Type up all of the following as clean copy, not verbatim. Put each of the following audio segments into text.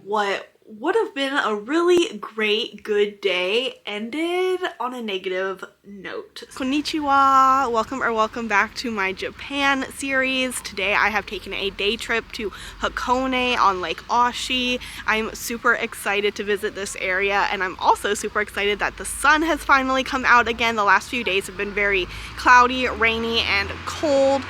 What would have been a really great, good day ended on a negative note. Konnichiwa! Welcome back to my Japan series. Today I have taken a day trip to Hakone on Lake Oshi. I'm super excited to visit this area, and I'm also super excited that the sun has finally come out again. The last few days have been very cloudy, rainy, and cold,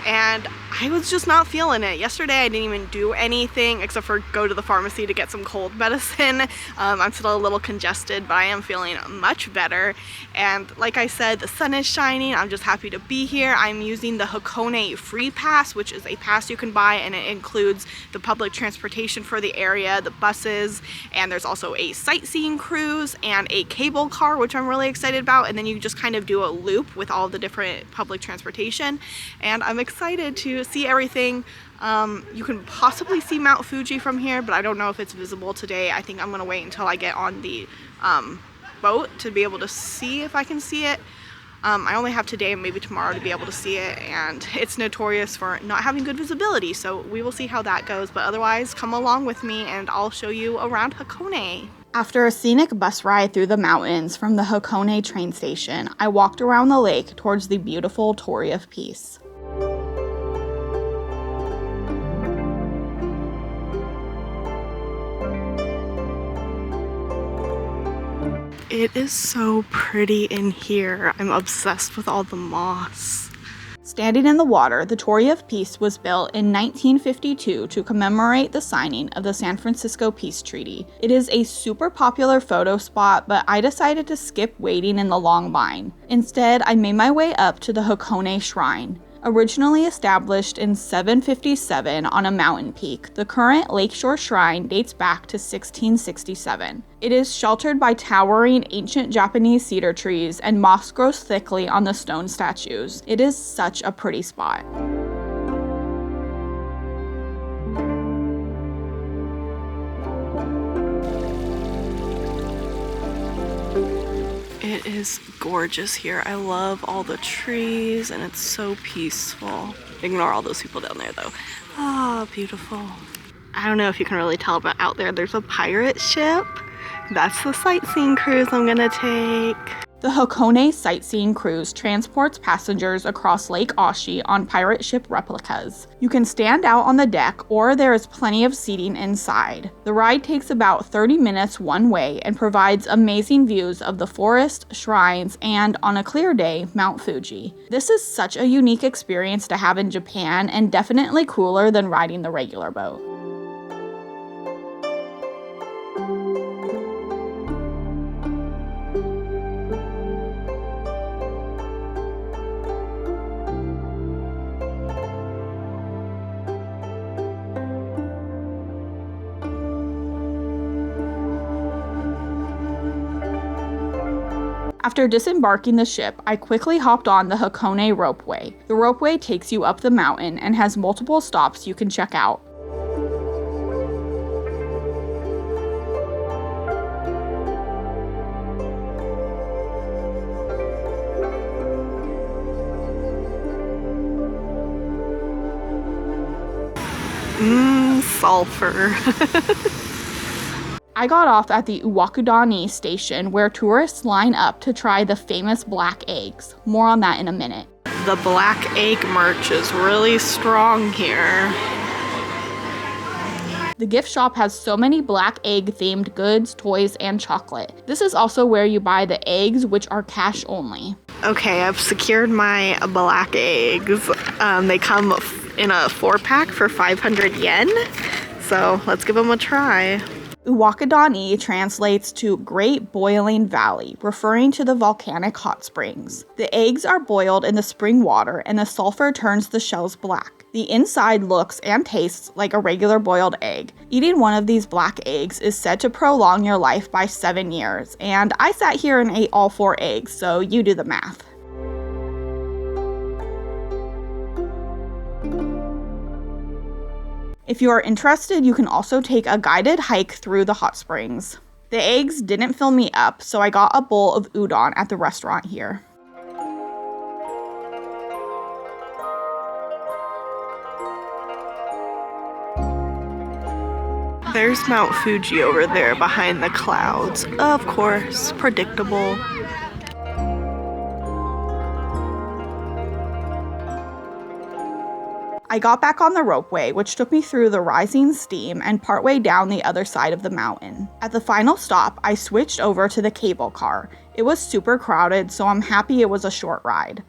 and I was just not feeling it. Yesterday I didn't even do anything except for go to the pharmacy to get some cold medicine. I'm still a little congested, but I am feeling much better. And like I said, the sun is shining. I'm just happy to be here. I'm using the Hakone Free Pass, which is a pass you can buy, and it includes the public transportation for the area, the buses, and there's also a sightseeing cruise and a cable car, which I'm really excited about. And then you just kind of do a loop with all the different public transportation, and I'm excited to see everything. You can possibly see Mount Fuji from here, but I don't know if it's visible today. I think I'm gonna wait until I get on the boat to be able to see if I can see it. I only have today and maybe tomorrow to be able to see it, and it's notorious for not having good visibility, so we will see how that goes. But otherwise, come along with me and I'll show you around Hakone. After a scenic bus ride through the mountains from the Hakone train station, I walked around the lake towards the beautiful Torii of Peace. It is so pretty in here. I'm obsessed with all the moss. Standing in the water, the Torii of Peace was built in 1952 to commemorate the signing of the San Francisco Peace Treaty. It is a super popular photo spot, but I decided to skip waiting in the long line. Instead, I made my way up to the Hakone Shrine. Originally established in 757 on a mountain peak, the current lakeshore shrine dates back to 1667. It is sheltered by towering ancient Japanese cedar trees, and moss grows thickly on the stone statues. It is such a pretty spot. It is gorgeous here. I love all the trees, and it's so peaceful. Ignore all those people down there though. Ah, beautiful. I don't know if you can really tell, but out there's a pirate ship. That's the sightseeing cruise I'm gonna take. The Hakone Sightseeing Cruise transports passengers across Lake Oshi on pirate ship replicas. You can stand out on the deck, or there is plenty of seating inside. The ride takes about 30 minutes one way and provides amazing views of the forest, shrines, and, on a clear day, Mount Fuji. This is such a unique experience to have in Japan, and definitely cooler than riding the regular boat. After disembarking the ship, I quickly hopped on the Hakone Ropeway. The ropeway takes you up the mountain and has multiple stops you can check out. Sulfur. I got off at the Owakudani station, where tourists line up to try the famous black eggs. More on that in a minute. The black egg merch is really strong here. The gift shop has so many black egg themed goods, toys, and chocolate. This is also where you buy the eggs, which are cash only. Okay, I've secured my black eggs. They come in a 4-pack for 500 yen. So let's give them a try. Owakudani translates to Great Boiling Valley, referring to the volcanic hot springs. The eggs are boiled in the spring water, and the sulfur turns the shells black. The inside looks and tastes like a regular boiled egg. Eating one of these black eggs is said to prolong your life by 7 years, and I sat here and ate all 4 eggs, so you do the math. If you are interested, you can also take a guided hike through the hot springs. The eggs didn't fill me up, so I got a bowl of udon at the restaurant here. There's Mount Fuji over there behind the clouds. Of course, predictable. I got back on the ropeway, which took me through the rising steam and partway down the other side of the mountain. At the final stop, I switched over to the cable car. It was super crowded, so I'm happy it was a short ride.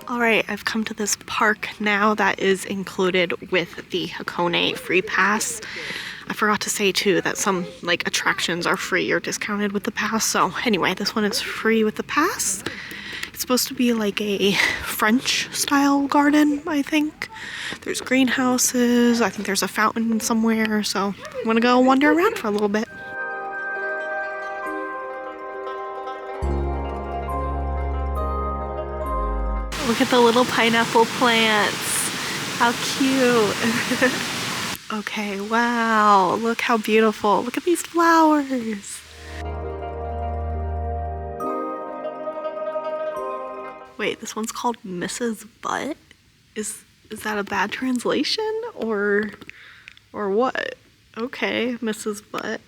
Alright, I've come to this park now that is included with the Hakone Free Pass. I forgot to say too that some attractions are free or discounted with the pass. So anyway, this one is free with the pass. It's supposed to be like a French style garden, I think. There's greenhouses, I think there's a fountain somewhere, so I'm gonna go wander around for a little bit. Look at the little pineapple plants. How cute. Okay, wow, look how beautiful. Look at these flowers. Wait, this one's called Mrs. Butt? Is that a bad translation or what? Okay, Mrs. Butt.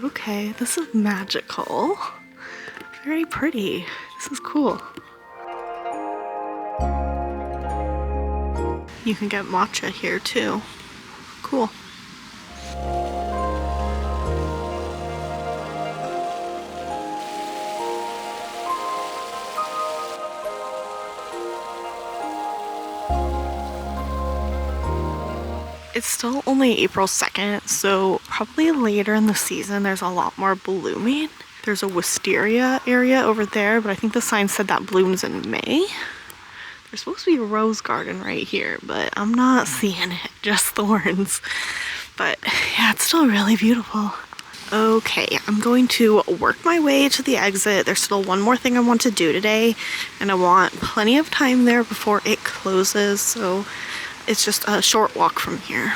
Okay, this is magical. Very pretty. This is cool. You can get matcha here too. Cool. It's still only April 2nd, so probably later in the season there's a lot more blooming. There's a wisteria area over there, but I think the sign said that blooms in May. There's supposed to be a rose garden right here, but I'm not seeing it, just thorns. But yeah, it's still really beautiful. Okay, I'm going to work my way to the exit. There's still one more thing I want to do today, and I want plenty of time there before it closes, so it's just a short walk from here.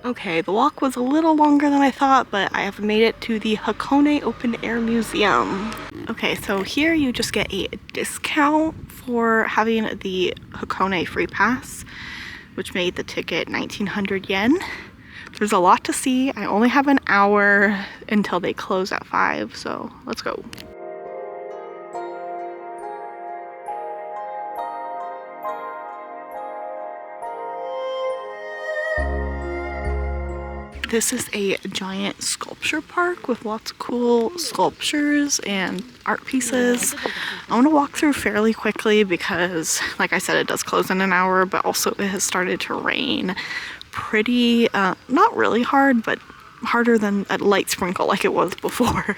Okay, the walk was a little longer than I thought, but I have made it to the Hakone Open Air Museum. Okay, so here you just get a discount for having the Hakone Free Pass, which made the ticket 1,900 yen. There's a lot to see. I only have an hour until they close at 5, so let's go. This is a giant sculpture park with lots of cool sculptures and art pieces. I want to walk through fairly quickly because, like I said, it does close in an hour, but also it has started to rain pretty, not really hard, but harder than a light sprinkle like it was before.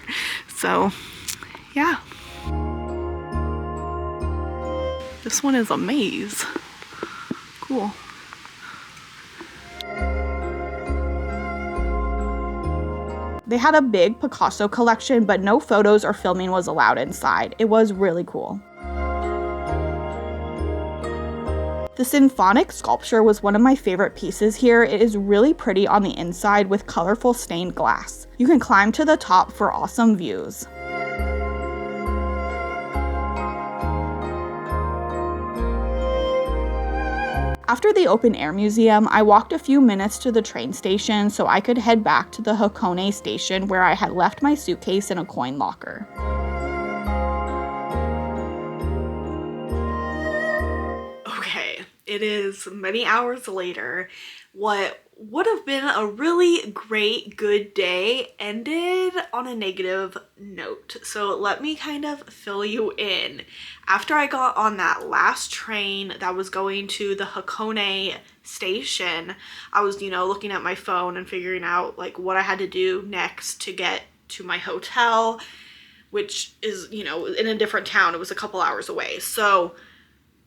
So, yeah. This one is a maze. Cool. They had a big Picasso collection, but no photos or filming was allowed inside. It was really cool. The symphonic sculpture was one of my favorite pieces here. It is really pretty on the inside with colorful stained glass. You can climb to the top for awesome views. After the open air museum, I walked a few minutes to the train station so I could head back to the Hakone station where I had left my suitcase in a coin locker. Okay, it is many hours later. What would have been a really great, good day ended on a negative note. So let me kind of fill you in. After I got on that last train that was going to the Hakone station, I was, looking at my phone and figuring out what I had to do next to get to my hotel. which is, you know, in a different town. It was a couple hours away. So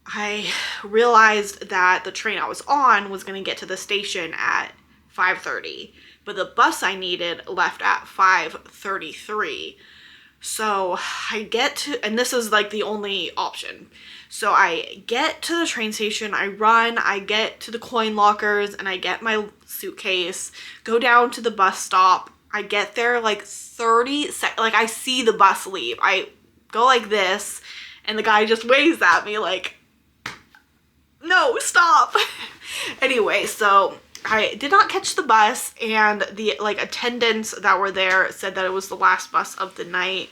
I realized that the train I was on was going to get to the station at 5:30, but the bus I needed left at 5:33. So I get to, and this is like the only option. So I get to the train station, I get to the coin lockers, and I get my suitcase, go down to the bus stop. I get there like 30 seconds, like I see the bus leave. I go like this, and the guy just waves at me like, no, stop. Anyway, so I did not catch the bus, and the like attendants that were there said that it was the last bus of the night.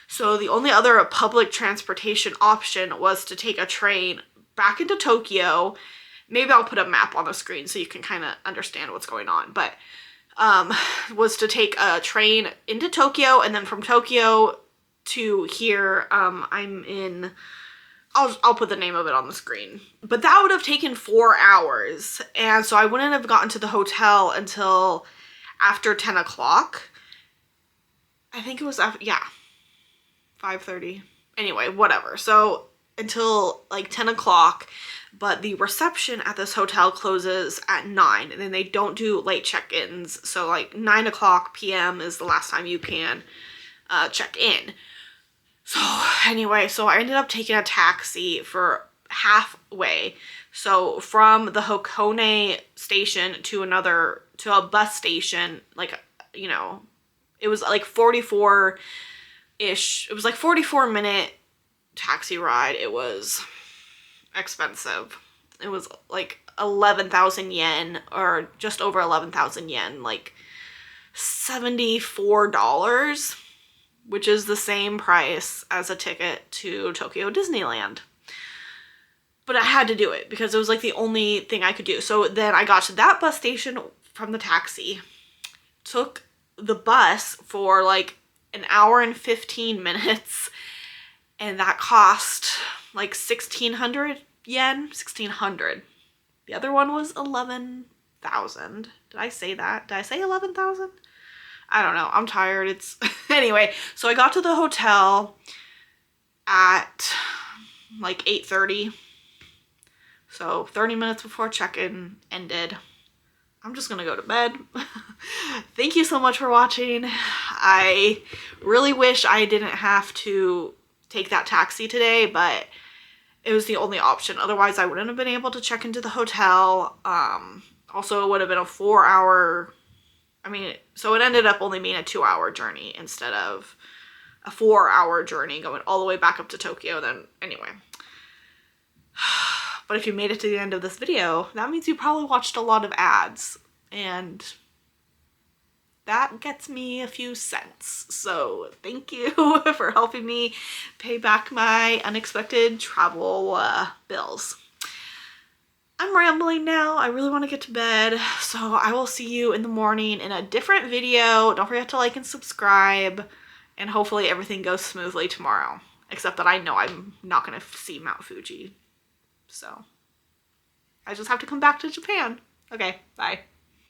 So the only other public transportation option was to take a train back into Tokyo. Maybe I'll put a map on the screen so you can kind of understand what's going on, but was to take a train into Tokyo, and then from Tokyo to here, I'm in, I'll put the name of it on the screen. But that would have taken 4 hours. And so I wouldn't have gotten to the hotel until after 10 o'clock. I think it was after, yeah, 5:30. Anyway, whatever. So until like 10 o'clock, but the reception at this hotel closes at 9, and then they don't do late check-ins. So like 9 o'clock p.m. is the last time you can check in. So anyway, so I ended up taking a taxi for halfway. So from the Hakone station to a bus station, like, you know, it was like 44-ish. It was like 44-minute taxi ride. It was expensive. It was like 11,000 yen, or just over 11,000 yen, like $74. Which is the same price as a ticket to Tokyo Disneyland. But I had to do it because it was like the only thing I could do. So then I got to that bus station from the taxi, took the bus for like an hour and 15 minutes, and that cost like 1,600 yen, 1,600. The other one was 11,000. Did I say that? Did I say 11,000? I don't know. I'm tired. It's anyway. So I got to the hotel at like 8:30. So 30 minutes before check-in ended. I'm just gonna go to bed. Thank you so much for watching. I really wish I didn't have to take that taxi today, but it was the only option. Otherwise, I wouldn't have been able to check into the hotel. Also, it would have been a 4-hour. So it ended up only being a 2-hour journey instead of a 4-hour journey going all the way back up to Tokyo. Then anyway. But if you made it to the end of this video, that means you probably watched a lot of ads, and that gets me a few cents. So thank you for helping me pay back my unexpected travel bills. I'm rambling now. I really want to get to bed, so I will see you in the morning in a different video. Don't forget to like and subscribe, and hopefully everything goes smoothly tomorrow, except that I know I'm not going to see Mount Fuji. So I just have to come back to Japan. Okay, bye.